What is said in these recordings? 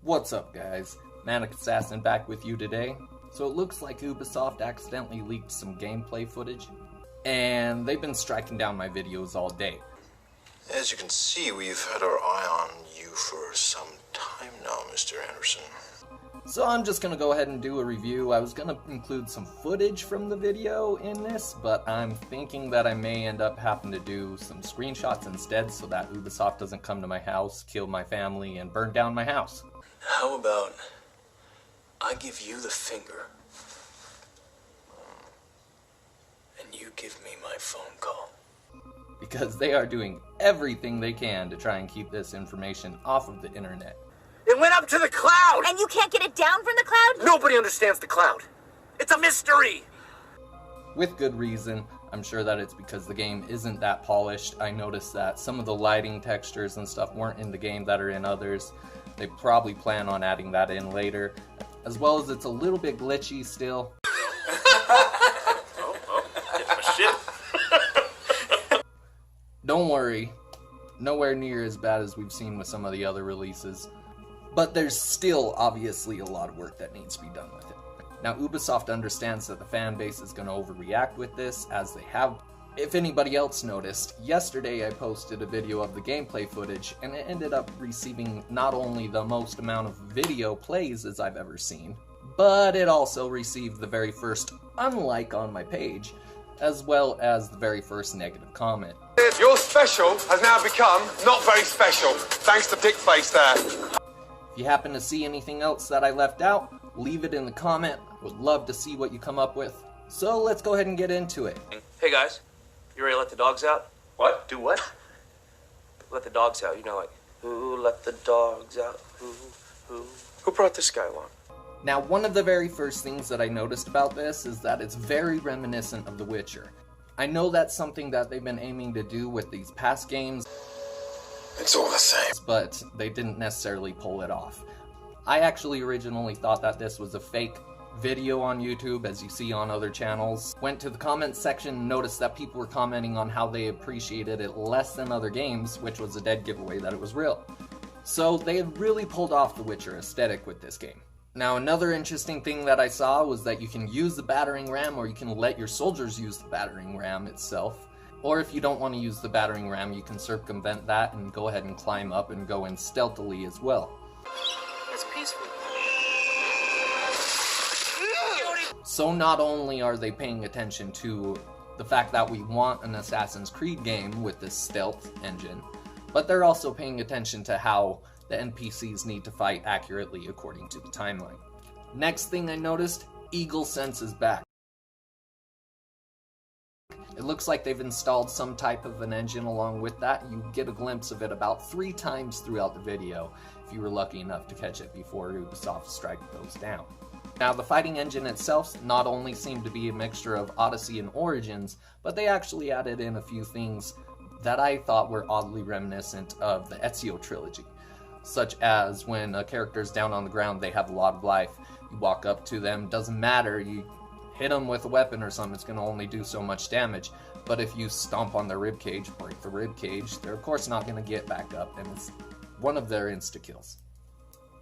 What's up, guys? Manic Assassin back with you today. So it looks like Ubisoft accidentally leaked some gameplay footage, and they've been striking down my videos all day. As you can see, we've had our eye on you for some time now, Mr. Anderson. So I'm just gonna go ahead and do a review. I was gonna include some footage from the video in this, but I'm thinking that I may end up having to do some screenshots instead so that Ubisoft doesn't come to my house, kill my family, and burn down my house. How about I give you the finger, and you give me my phone call? Because they are doing everything they can to try and keep this information off of the internet. It went up to the cloud! And you can't get it down from the cloud? Nobody understands the cloud. It's a mystery! With good reason. I'm sure that it's because the game isn't that polished. I noticed that some of the lighting textures and stuff weren't in the game that are in others. They probably plan on adding that in later. As well as it's a little bit glitchy still. Don't worry, nowhere near as bad as we've seen with some of the other releases. But there's still obviously a lot of work that needs to be done with it. Now Ubisoft understands that the fan base is going to overreact with this, as they have. If anybody else noticed, yesterday I posted a video of the gameplay footage, and it ended up receiving not only the most amount of video plays as I've ever seen, but it also received the very first unlike on my page, as well as the very first negative comment. Your special has now become not very special, thanks to Dickface there. If you happen to see anything else that I left out, leave it in the comment. Would love to see what you come up with. So let's go ahead and get into it. Hey guys, you ready to let the dogs out? What? Do what? Let the dogs out, you know, like, who let the dogs out? Who? Who brought this guy along? Now, one of the very first things that I noticed about this is that it's very reminiscent of The Witcher. I know that's something that they've been aiming to do with these past games. It's all the same. But they didn't necessarily pull it off. I actually originally thought that this was a fake video on YouTube, as you see on other channels. Went to the comments section, noticed that people were commenting on how they appreciated it less than other games, which was a dead giveaway that it was real. So they had really pulled off the Witcher aesthetic with this game. Now, another interesting thing that I saw was that you can use the battering ram, or you can let your soldiers use the battering ram itself. Or if you don't want to use the battering ram, you can circumvent that and go ahead and climb up and go in stealthily as well. It's peaceful. So not only are they paying attention to the fact that we want an Assassin's Creed game with this stealth engine, but they're also paying attention to how the NPCs need to fight accurately according to the timeline. Next thing I noticed, Eagle Sense is back. It looks like they've installed some type of an engine along with that. You get a glimpse of it about 3 times throughout the video, if you were lucky enough to catch it before Ubisoft strike those down. Now, the fighting engine itself not only seemed to be a mixture of Odyssey and Origins, but they actually added in a few things that I thought were oddly reminiscent of the Ezio trilogy. Such as when a character's down on the ground, they have a lot of life. You walk up to them, doesn't matter, you hit them with a weapon or something, it's going to only do so much damage. But if you stomp on their ribcage, break the ribcage, they're of course not going to get back up, and it's one of their insta-kills.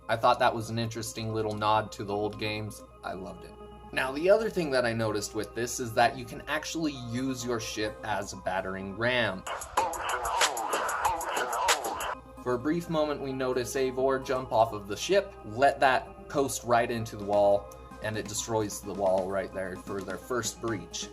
I thought that was an interesting little nod to the old games. I loved it. Now, the other thing that I noticed with this is that you can actually use your ship as a battering ram. For a brief moment, we notice Eivor jump off of the ship, let that coast right into the wall, and it destroys the wall right there for their first breach.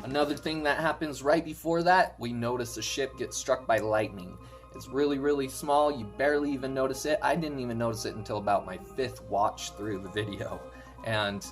Another thing that happens right before that, we notice the ship gets struck by lightning. It's really, really small, you barely even notice it. I didn't even notice it until about my 5th watch through the video, and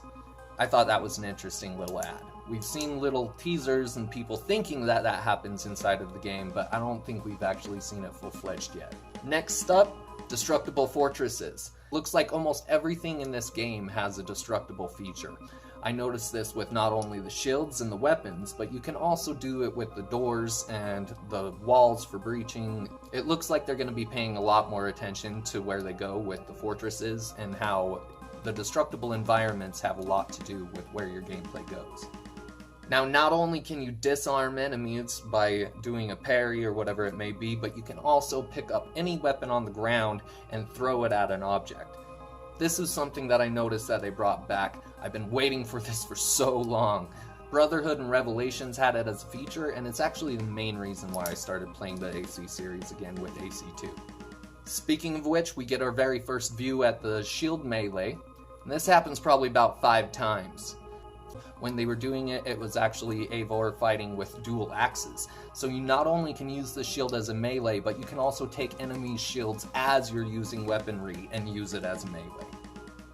I thought that was an interesting little ad. We've seen little teasers and people thinking that that happens inside of the game, but I don't think we've actually seen it full-fledged yet. Next up, destructible fortresses. Looks like almost everything in this game has a destructible feature. I noticed this with not only the shields and the weapons, but you can also do it with the doors and the walls for breaching. It looks like they're going to be paying a lot more attention to where they go with the fortresses and how the destructible environments have a lot to do with where your gameplay goes. Now, not only can you disarm enemies by doing a parry or whatever it may be, but you can also pick up any weapon on the ground and throw it at an object. This is something that I noticed that they brought back. I've been waiting for this for so long. Brotherhood and Revelations had it as a feature, and it's actually the main reason why I started playing the AC series again with AC2. Speaking of which, we get our very first view at the shield melee, and this happens probably about 5 times. When they were doing it, it was actually Eivor fighting with dual axes. So you not only can use the shield as a melee, but you can also take enemy shields as you're using weaponry and use it as a melee.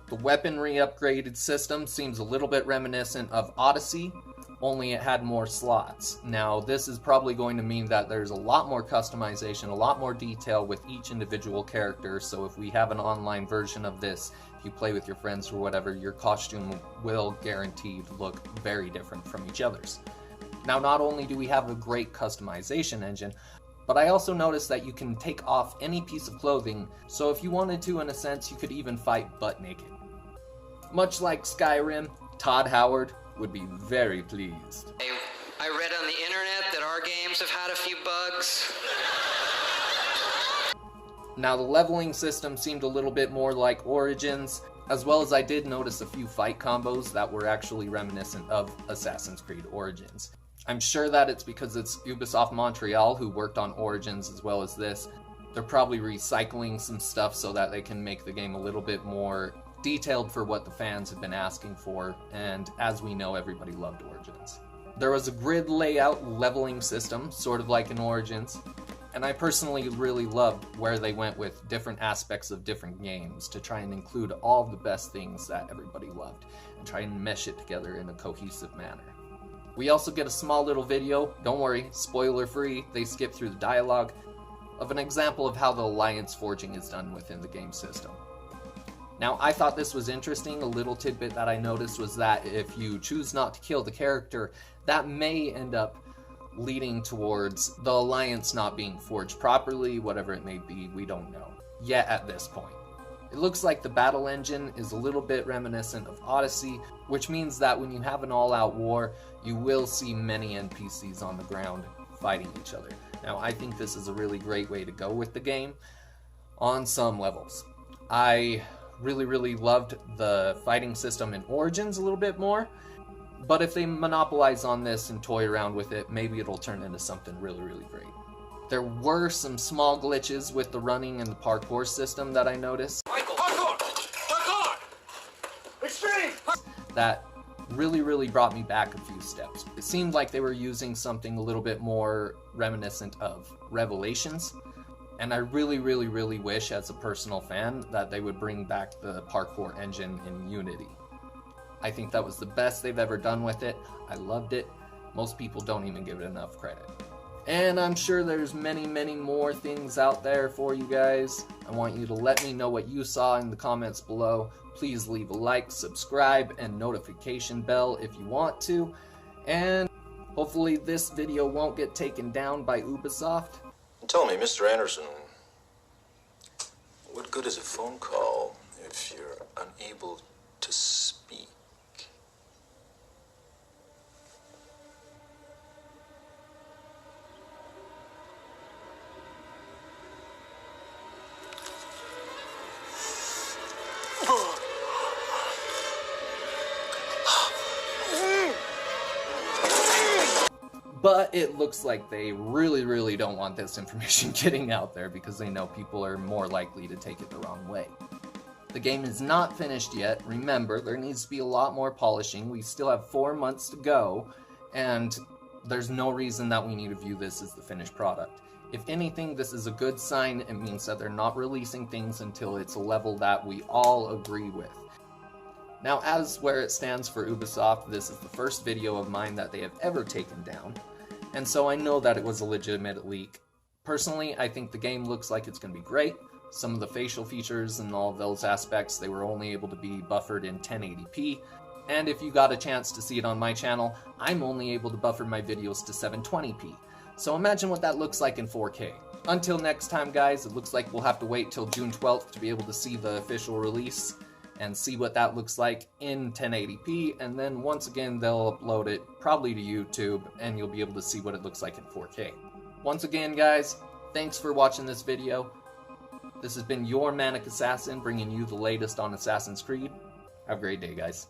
The weaponry upgraded system seems a little bit reminiscent of Odyssey, only it had more slots. Now, this is probably going to mean that there's a lot more customization, a lot more detail with each individual character, so if we have an online version of this, if you play with your friends or whatever, your costume will guaranteed look very different from each other's. Now, not only do we have a great customization engine, but I also noticed that you can take off any piece of clothing, so if you wanted to, in a sense, you could even fight butt naked. Much like Skyrim, Todd Howard would be very pleased. I read on the internet that our games have had a few bugs. Now, the leveling system seemed a little bit more like Origins, as well as I did notice a few fight combos that were actually reminiscent of Assassin's Creed Origins. I'm sure that it's because it's Ubisoft Montreal who worked on Origins as well as this. They're probably recycling some stuff so that they can make the game a little bit more detailed for what the fans have been asking for, and as we know, everybody loved Origins. There was a grid layout leveling system, sort of like in Origins, and I personally really loved where they went with different aspects of different games to try and include all of the best things that everybody loved, and try and mesh it together in a cohesive manner. We also get a small little video, don't worry, spoiler free, they skip through the dialogue, of an example of how the alliance forging is done within the game system. Now, I thought this was interesting. A little tidbit that I noticed was that if you choose not to kill the character, that may end up leading towards the alliance not being forged properly, whatever it may be, we don't know yet at this point. It looks like the battle engine is a little bit reminiscent of Odyssey, which means that when you have an all-out war, you will see many NPCs on the ground fighting each other. Now, I think this is a really great way to go with the game on some levels. I really loved the fighting system in Origins a little bit more, but if they monopolize on this and toy around with it, maybe it'll turn into something really great. There were some small glitches with the running and the parkour system that I noticed. Parkour! Extreme! That really brought me back a few steps. It seemed like they were using something a little bit more reminiscent of Revelations, and I really wish, as a personal fan, that they would bring back the parkour engine in Unity. I think that was the best they've ever done with it. I loved it. Most people don't even give it enough credit. And I'm sure there's many more things out there for you guys. I want you to let me know what you saw in the comments below. Please leave a like, subscribe, and notification bell if you want to. And hopefully this video won't get taken down by Ubisoft. Tell me, Mr. Anderson, what good is a phone call if you're unable to speak? But it looks like they really don't want this information getting out there because they know people are more likely to take it the wrong way. The game is not finished yet. Remember, there needs to be a lot more polishing. We still have 4 months to go, and there's no reason that we need to view this as the finished product. If anything, this is a good sign. It means that they're not releasing things until it's a level that we all agree with. Now, as where it stands for Ubisoft, this is the first video of mine that they have ever taken down, and so I know that it was a legitimate leak. Personally, I think the game looks like it's going to be great. Some of the facial features and all of those aspects, they were only able to be buffered in 1080p, and if you got a chance to see it on my channel, I'm only able to buffer my videos to 720p. So imagine what that looks like in 4K. Until next time, guys, it looks like we'll have to wait till June 12th to be able to see the official release. and see what that looks like in 1080p, and then once again they'll upload it probably to YouTube, and you'll be able to see what it looks like in 4K. Once again, guys, thanks for watching this video. This has been your Manic Assassin, bringing you the latest on Assassin's Creed. Have a great day, guys.